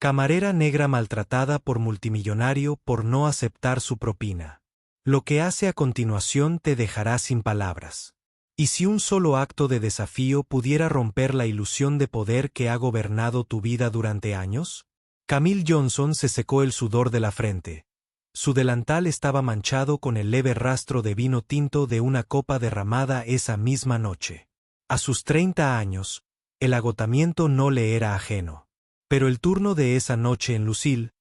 Camarera negra maltratada por multimillonario por no aceptar su propina. Lo que hace a continuación te dejará sin palabras. ¿Y si un solo acto de desafío pudiera romper la ilusión de poder que ha gobernado tu vida durante años? Camille Johnson se secó el sudor de la frente. Su delantal estaba manchado con el leve rastro de vino tinto de una copa derramada esa misma noche. A sus 30 años, el agotamiento no le era ajeno. Pero el turno de esa noche en Lucille,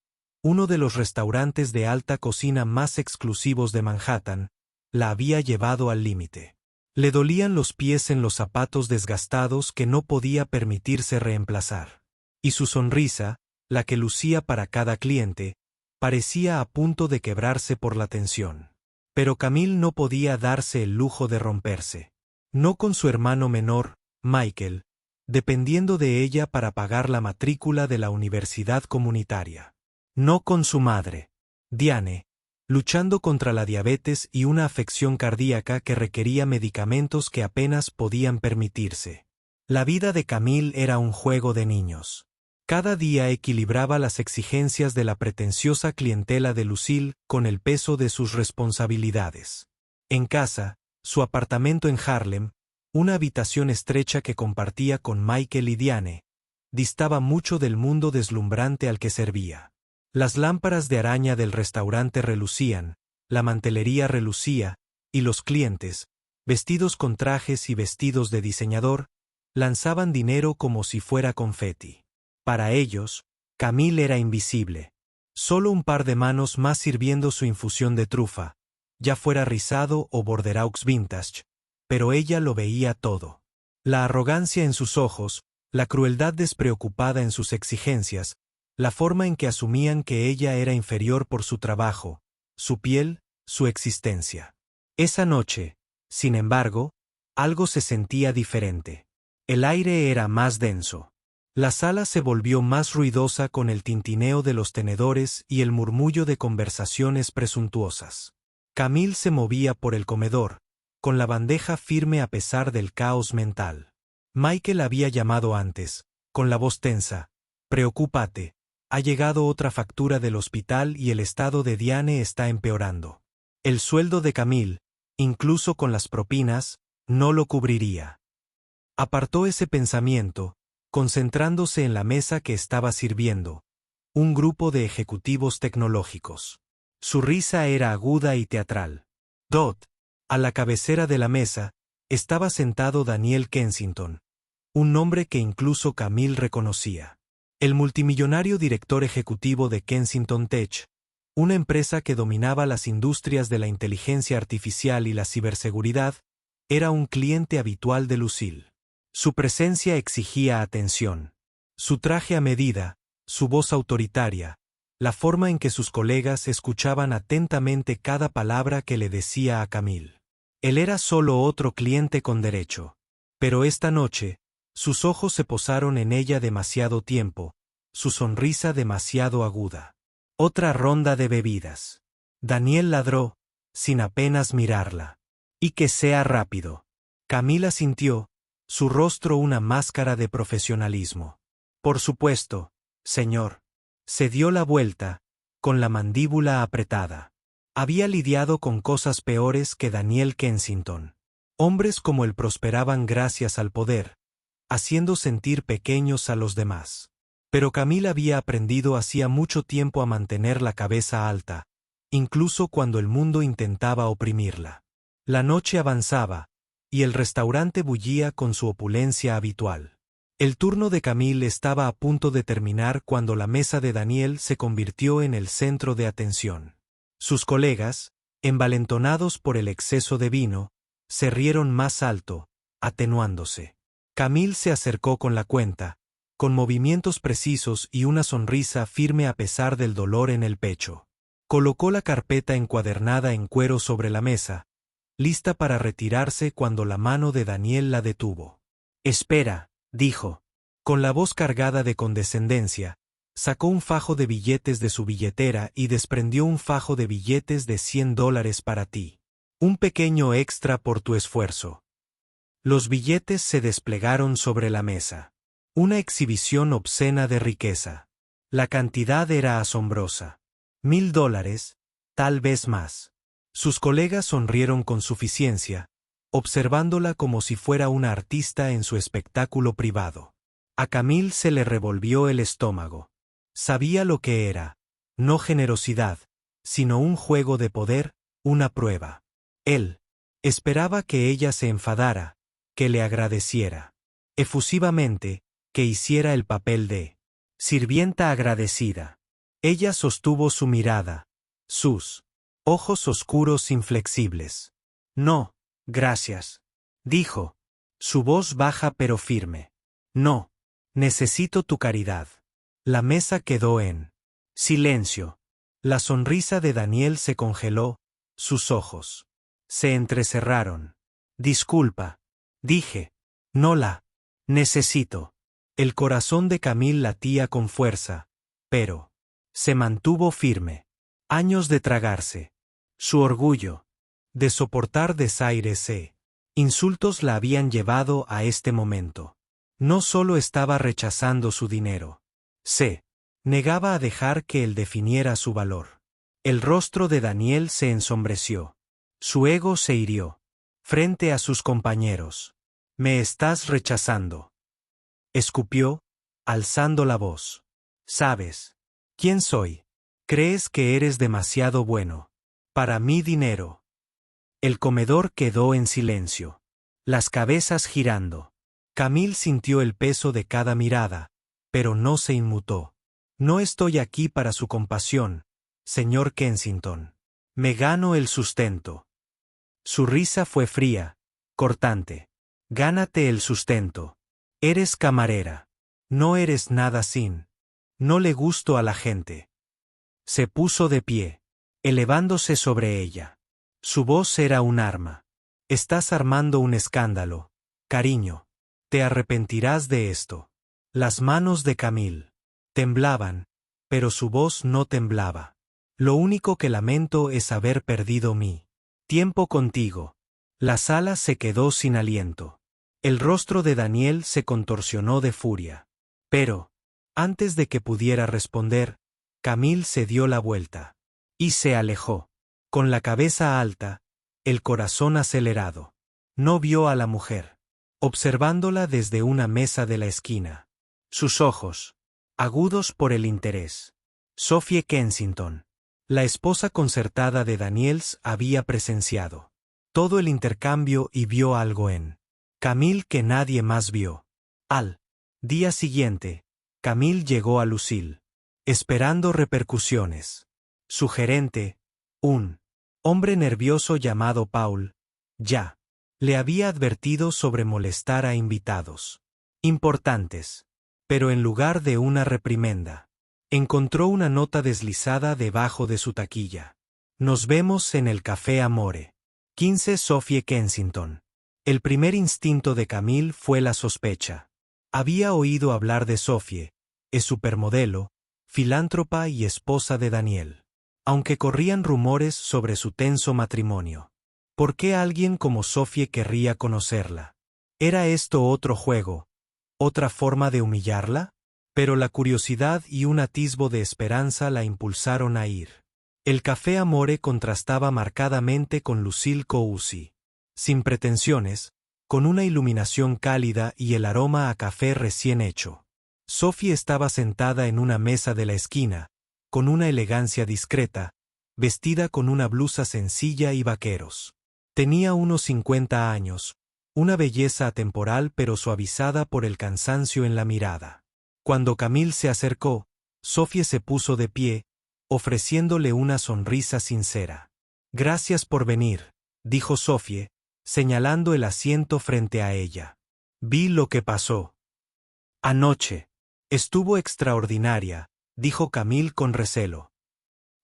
uno de los restaurantes de alta cocina más exclusivos de Manhattan, la había llevado al límite. Le dolían los pies en los zapatos desgastados que no podía permitirse reemplazar. Y su sonrisa, la que lucía para cada cliente, parecía a punto de quebrarse por la tensión. Pero Camille no podía darse el lujo de romperse. No con su hermano menor, Michael, dependiendo de ella para pagar la matrícula de la universidad comunitaria. No con su madre, Diane, luchando contra la diabetes y una afección cardíaca que requería medicamentos que apenas podían permitirse. La vida de Camille era un juego de niños. Cada día equilibraba las exigencias de la pretenciosa clientela de Lucille con el peso de sus responsabilidades. En casa, su apartamento en Harlem, una habitación estrecha que compartía con Michael y Diane, distaba mucho del mundo deslumbrante al que servía. Las lámparas de araña del restaurante relucían, la mantelería relucía, y los clientes, vestidos con trajes y vestidos de diseñador, lanzaban dinero como si fuera confeti. Para ellos, Camille era invisible. Solo un par de manos más sirviendo su infusión de trufa, ya fuera rizado o borderaux vintage, pero ella lo veía todo. La arrogancia en sus ojos, la crueldad despreocupada en sus exigencias, la forma en que asumían que ella era inferior por su trabajo, su piel, su existencia. Esa noche, sin embargo, algo se sentía diferente. El aire era más denso. La sala se volvió más ruidosa con el tintineo de los tenedores y el murmullo de conversaciones presuntuosas. Camille se movía por el comedor, con la bandeja firme a pesar del caos mental. Michael había llamado antes, con la voz tensa. «Preocúpate, ha llegado otra factura del hospital y el estado de Diane está empeorando. El sueldo de Camille, incluso con las propinas, no lo cubriría». Apartó ese pensamiento, concentrándose en la mesa que estaba sirviendo, un grupo de ejecutivos tecnológicos. Su risa era aguda y teatral. Dot. A la cabecera de la mesa, estaba sentado Daniel Kensington, un nombre que incluso Camille reconocía. El multimillonario director ejecutivo de Kensington Tech, una empresa que dominaba las industrias de la inteligencia artificial y la ciberseguridad, era un cliente habitual de Lucille. Su presencia exigía atención. Su traje a medida, su voz autoritaria, la forma en que sus colegas escuchaban atentamente cada palabra que le decía a Camille. Él era solo otro cliente con derecho. Pero esta noche, sus ojos se posaron en ella demasiado tiempo, su sonrisa demasiado aguda. Otra ronda de bebidas. Daniel ladró, sin apenas mirarla. Y que sea rápido. Camila sintió, su rostro una máscara de profesionalismo. Por supuesto, señor. Se dio la vuelta, con la mandíbula apretada. Había lidiado con cosas peores que Daniel Kensington. Hombres como él prosperaban gracias al poder, haciendo sentir pequeños a los demás. Pero Camille había aprendido hacía mucho tiempo a mantener la cabeza alta, incluso cuando el mundo intentaba oprimirla. La noche avanzaba, y el restaurante bullía con su opulencia habitual. El turno de Camille estaba a punto de terminar cuando la mesa de Daniel se convirtió en el centro de atención. Sus colegas, envalentonados por el exceso de vino, se rieron más alto, atenuándose. Camille se acercó con la cuenta, con movimientos precisos y una sonrisa firme a pesar del dolor en el pecho. Colocó la carpeta encuadernada en cuero sobre la mesa, lista para retirarse cuando la mano de Daniel la detuvo. «Espera», dijo. Con la voz cargada de condescendencia, sacó un fajo de billetes de su billetera y desprendió un fajo de billetes de $100 para ti. Un pequeño extra por tu esfuerzo. Los billetes se desplegaron sobre la mesa. Una exhibición obscena de riqueza. La cantidad era asombrosa. $1000, tal vez más. Sus colegas sonrieron con suficiencia, observándola como si fuera una artista en su espectáculo privado. A Camille se le revolvió el estómago. Sabía lo que era, no generosidad, sino un juego de poder, una prueba. Él esperaba que ella se enfadara, que le agradeciera. Efusivamente, que hiciera el papel de sirvienta agradecida. Ella sostuvo su mirada, sus ojos oscuros inflexibles. No, gracias, dijo, su voz baja pero firme. No, necesito tu caridad. La mesa quedó en silencio. La sonrisa de Daniel se congeló, sus ojos se entrecerraron. Disculpa, dije, no la necesito. El corazón de Camille latía con fuerza, pero se mantuvo firme. Años de tragarse. Su orgullo, de soportar desaires e insultos la habían llevado a este momento. No solo estaba rechazando su dinero. Se negaba a dejar que él definiera su valor. El rostro de Daniel se ensombreció. Su ego se hirió. Frente a sus compañeros. Me estás rechazando. Escupió, alzando la voz. ¿Sabes quién soy? ¿Crees que eres demasiado bueno para mi dinero? El comedor quedó en silencio. Las cabezas girando. Camille sintió el peso de cada mirada, pero no se inmutó. No estoy aquí para su compasión, señor Kensington. Me gano el sustento. Su risa fue fría, cortante. Gánate el sustento. Eres camarera. No eres nada sin. No le gusto a la gente. Se puso de pie, elevándose sobre ella. Su voz era un arma. Estás armando un escándalo, cariño. Te arrepentirás de esto. Las manos de Camille temblaban, pero su voz no temblaba. Lo único que lamento es haber perdido mi tiempo contigo. La sala se quedó sin aliento. El rostro de Daniel se contorsionó de furia. Pero, antes de que pudiera responder, Camille se dio la vuelta. Y se alejó. Con la cabeza alta, el corazón acelerado. No vio a la mujer, observándola desde una mesa de la esquina. Sus ojos, agudos por el interés. Sophie Kensington, la esposa concertada de Daniels, había presenciado todo el intercambio y vio algo en Camille que nadie más vio. Al día siguiente, Camille llegó a Lucille, esperando repercusiones. Su gerente, un hombre nervioso llamado Paul, ya le había advertido sobre molestar a invitados importantes. Pero en lugar de una reprimenda, encontró una nota deslizada debajo de su taquilla. Nos vemos en el Café Amore. 15 Sophie Kensington. El primer instinto de Camille fue la sospecha. Había oído hablar de Sophie, es supermodelo, filántropa y esposa de Daniel. Aunque corrían rumores sobre su tenso matrimonio. ¿Por qué alguien como Sophie querría conocerla? ¿Era esto otro juego? ¿Otra forma de humillarla? Pero la curiosidad y un atisbo de esperanza la impulsaron a ir. El Café Amore contrastaba marcadamente con Lucille Cousy. Sin pretensiones, con una iluminación cálida y el aroma a café recién hecho. Sophie estaba sentada en una mesa de la esquina, con una elegancia discreta, vestida con una blusa sencilla y vaqueros. Tenía unos 50 años, una belleza atemporal pero suavizada por el cansancio en la mirada. Cuando Camille se acercó, Sophie se puso de pie, ofreciéndole una sonrisa sincera. Gracias por venir, dijo Sophie, señalando el asiento frente a ella. Vi lo que pasó anoche. Estuvo extraordinaria, dijo Camille con recelo.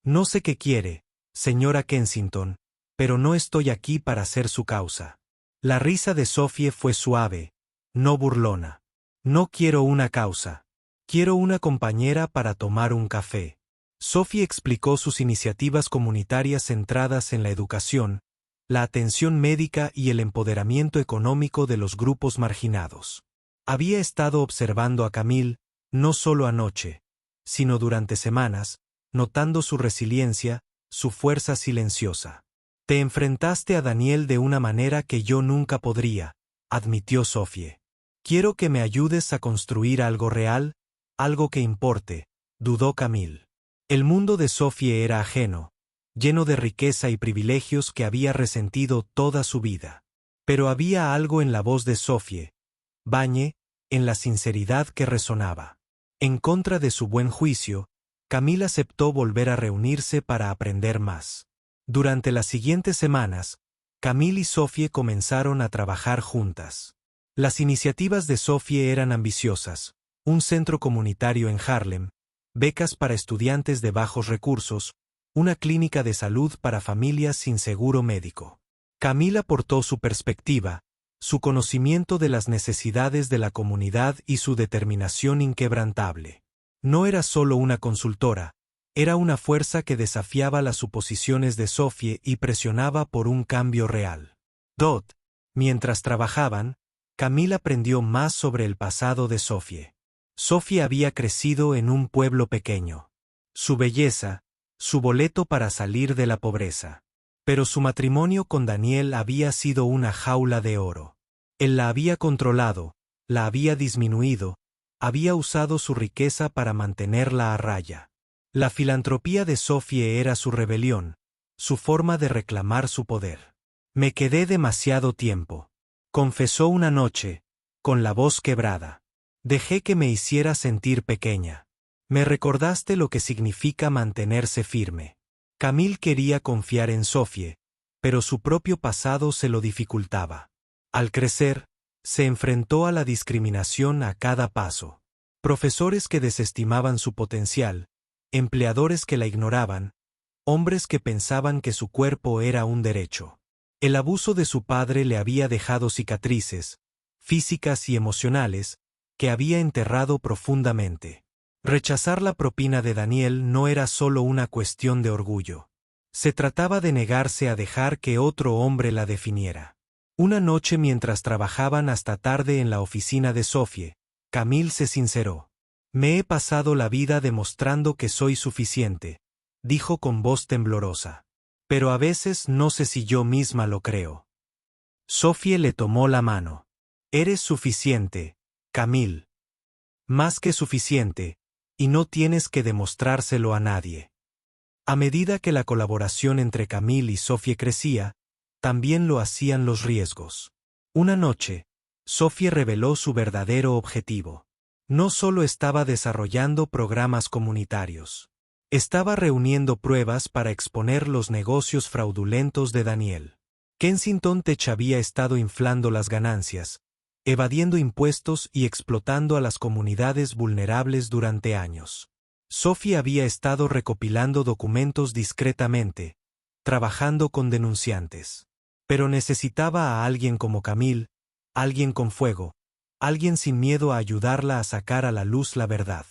No sé qué quiere, señora Kensington, pero no estoy aquí para ser su causa. La risa de Sophie fue suave, no burlona. No quiero una causa. Quiero una compañera para tomar un café. Sophie explicó sus iniciativas comunitarias centradas en la educación, la atención médica y el empoderamiento económico de los grupos marginados. Había estado observando a Camille, no solo anoche, sino durante semanas, notando su resiliencia, su fuerza silenciosa. Te enfrentaste a Daniel de una manera que yo nunca podría, admitió Sophie. Quiero que me ayudes a construir algo real, algo que importe, dudó Camille. El mundo de Sophie era ajeno, lleno de riqueza y privilegios que había resentido toda su vida. Pero había algo en la voz de Sophie, Bañe, en la sinceridad que resonaba. En contra de su buen juicio, Camille aceptó volver a reunirse para aprender más. Durante las siguientes semanas, Camille y Sophie comenzaron a trabajar juntas. Las iniciativas de Sophie eran ambiciosas: un centro comunitario en Harlem, becas para estudiantes de bajos recursos, una clínica de salud para familias sin seguro médico. Camille aportó su perspectiva, su conocimiento de las necesidades de la comunidad y su determinación inquebrantable. No era solo una consultora, era una fuerza que desafiaba las suposiciones de Sophie y presionaba por un cambio real. Mientras trabajaban, Camille aprendió más sobre el pasado de Sophie. Sophie había crecido en un pueblo pequeño. Su belleza, su boleto para salir de la pobreza. Pero su matrimonio con Daniel había sido una jaula de oro. Él la había controlado, la había disminuido, había usado su riqueza para mantenerla a raya. La filantropía de Sophie era su rebelión, su forma de reclamar su poder. Me quedé demasiado tiempo, confesó una noche, con la voz quebrada. Dejé que me hiciera sentir pequeña. Me recordaste lo que significa mantenerse firme. Camille quería confiar en Sophie, pero su propio pasado se lo dificultaba. Al crecer, se enfrentó a la discriminación a cada paso. Profesores que desestimaban su potencial, empleadores que la ignoraban, hombres que pensaban que su cuerpo era un derecho. El abuso de su padre le había dejado cicatrices, físicas y emocionales, que había enterrado profundamente. Rechazar la propina de Daniel no era solo una cuestión de orgullo. Se trataba de negarse a dejar que otro hombre la definiera. Una noche mientras trabajaban hasta tarde en la oficina de Sophie, Camille se sinceró. Me he pasado la vida demostrando que soy suficiente, dijo con voz temblorosa. Pero a veces no sé si yo misma lo creo. Sophie le tomó la mano. Eres suficiente, Camille. Más que suficiente, y no tienes que demostrárselo a nadie. A medida que la colaboración entre Camille y Sophie crecía, también lo hacían los riesgos. Una noche, Sophie reveló su verdadero objetivo. No solo estaba desarrollando programas comunitarios. Estaba reuniendo pruebas para exponer los negocios fraudulentos de Daniel. Kensington Tech había estado inflando las ganancias, evadiendo impuestos y explotando a las comunidades vulnerables durante años. Sophie había estado recopilando documentos discretamente, trabajando con denunciantes. Pero necesitaba a alguien como Camille, alguien con fuego, alguien sin miedo a ayudarla a sacar a la luz la verdad.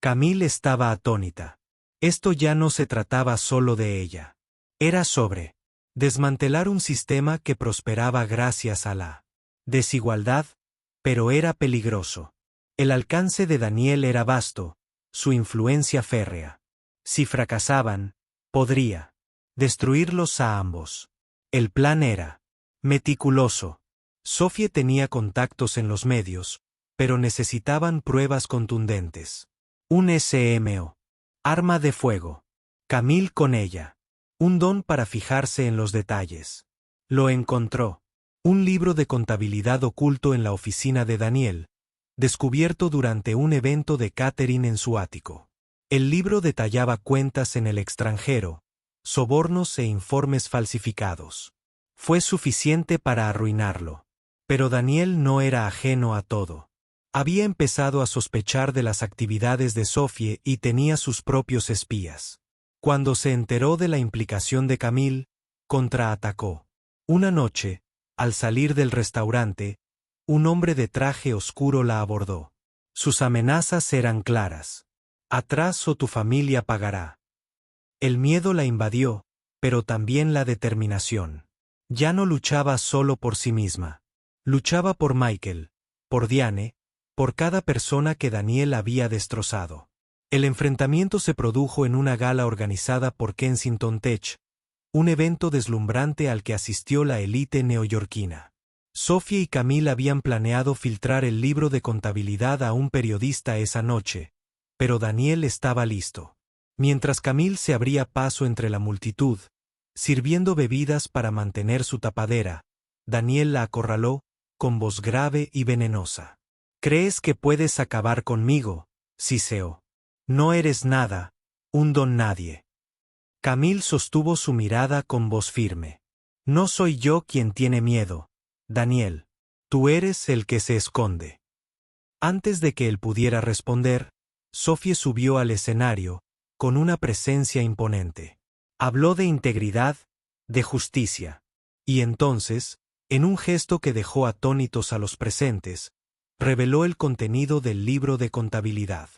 Camille estaba atónita. Esto ya no se trataba solo de ella. Era sobre desmantelar un sistema que prosperaba gracias a la desigualdad, pero era peligroso. El alcance de Daniel era vasto, su influencia férrea. Si fracasaban, podría destruirlos a ambos. El plan era meticuloso. Sophie tenía contactos en los medios, pero necesitaban pruebas contundentes. Un SMO. Arma de fuego. Camille con ella. Un don para fijarse en los detalles. Lo encontró. Un libro de contabilidad oculto en la oficina de Daniel, descubierto durante un evento de catering en su ático. El libro detallaba cuentas en el extranjero, sobornos e informes falsificados. Fue suficiente para arruinarlo. Pero Daniel no era ajeno a todo. Había empezado a sospechar de las actividades de Sophie y tenía sus propios espías. Cuando se enteró de la implicación de Camille, contraatacó. Una noche, al salir del restaurante, un hombre de traje oscuro la abordó. Sus amenazas eran claras. Atrás o tu familia pagará. El miedo la invadió, pero también la determinación. Ya no luchaba solo por sí misma. Luchaba por Michael, por Diane, por cada persona que Daniel había destrozado. El enfrentamiento se produjo en una gala organizada por Kensington Tech, un evento deslumbrante al que asistió la élite neoyorquina. Sophie y Camille habían planeado filtrar el libro de contabilidad a un periodista esa noche, pero Daniel estaba listo. Mientras Camille se abría paso entre la multitud, sirviendo bebidas para mantener su tapadera, Daniel la acorraló, con voz grave y venenosa. «¿Crees que puedes acabar conmigo, Siseo? No eres nada, un don nadie». Camille sostuvo su mirada con voz firme. «No soy yo quien tiene miedo, Daniel. Tú eres el que se esconde». Antes de que él pudiera responder, Sophie subió al escenario, con una presencia imponente. Habló de integridad, de justicia. Y entonces, en un gesto que dejó atónitos a los presentes, reveló el contenido del libro de contabilidad.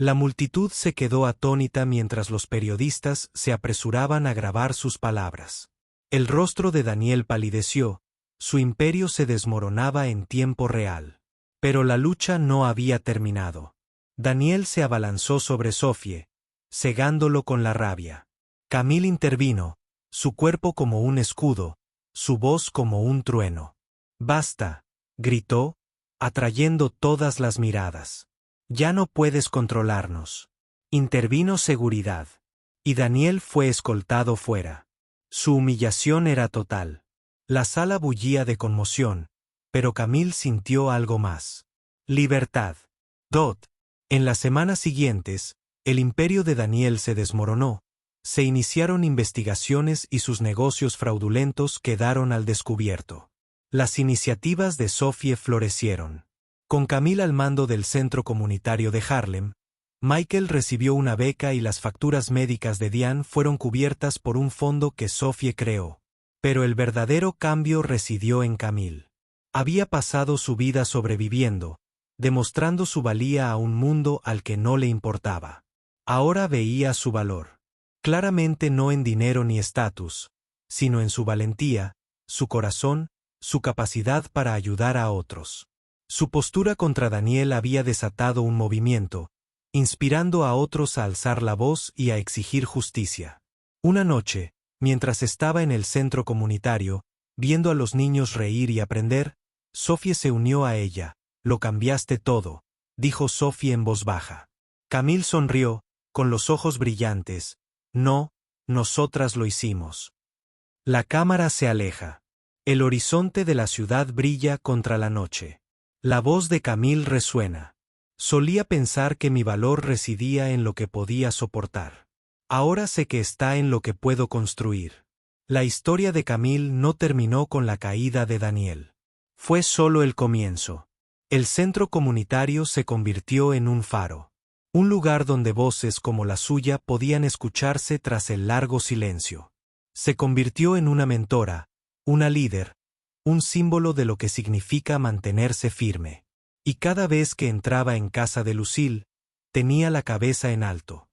La multitud se quedó atónita mientras los periodistas se apresuraban a grabar sus palabras. El rostro de Daniel palideció, su imperio se desmoronaba en tiempo real. Pero la lucha no había terminado. Daniel se abalanzó sobre Sophie, cegándolo con la rabia. Camille intervino, su cuerpo como un escudo, su voz como un trueno. «Basta», gritó, atrayendo todas las miradas. «Ya no puedes controlarnos». Intervino seguridad. Y Daniel fue escoltado fuera. Su humillación era total. La sala bullía de conmoción, pero Camille sintió algo más. Libertad. En las semanas siguientes, el imperio de Daniel se desmoronó, se iniciaron investigaciones y sus negocios fraudulentos quedaron al descubierto. Las iniciativas de Sophie florecieron. Con Camille al mando del centro comunitario de Harlem, Michael recibió una beca y las facturas médicas de Diane fueron cubiertas por un fondo que Sophie creó. Pero el verdadero cambio residió en Camille. Había pasado su vida sobreviviendo, demostrando su valía a un mundo al que no le importaba. Ahora veía su valor. Claramente no en dinero ni estatus, sino en su valentía, su corazón, su capacidad para ayudar a otros. Su postura contra Daniel había desatado un movimiento, inspirando a otros a alzar la voz y a exigir justicia. Una noche, mientras estaba en el centro comunitario, viendo a los niños reír y aprender, Sophie se unió a ella. «Lo cambiaste todo», dijo Sophie en voz baja. Camille sonrió, con los ojos brillantes. «No, nosotras lo hicimos». La cámara se aleja. El horizonte de la ciudad brilla contra la noche. La voz de Camille resuena. «Solía pensar que mi valor residía en lo que podía soportar. Ahora sé que está en lo que puedo construir». La historia de Camille no terminó con la caída de Daniel. Fue solo el comienzo. El centro comunitario se convirtió en un faro. Un lugar donde voces como la suya podían escucharse tras el largo silencio. Se convirtió en una mentora, una líder, un símbolo de lo que significa mantenerse firme. Y cada vez que entraba en casa de Lucille, tenía la cabeza en alto.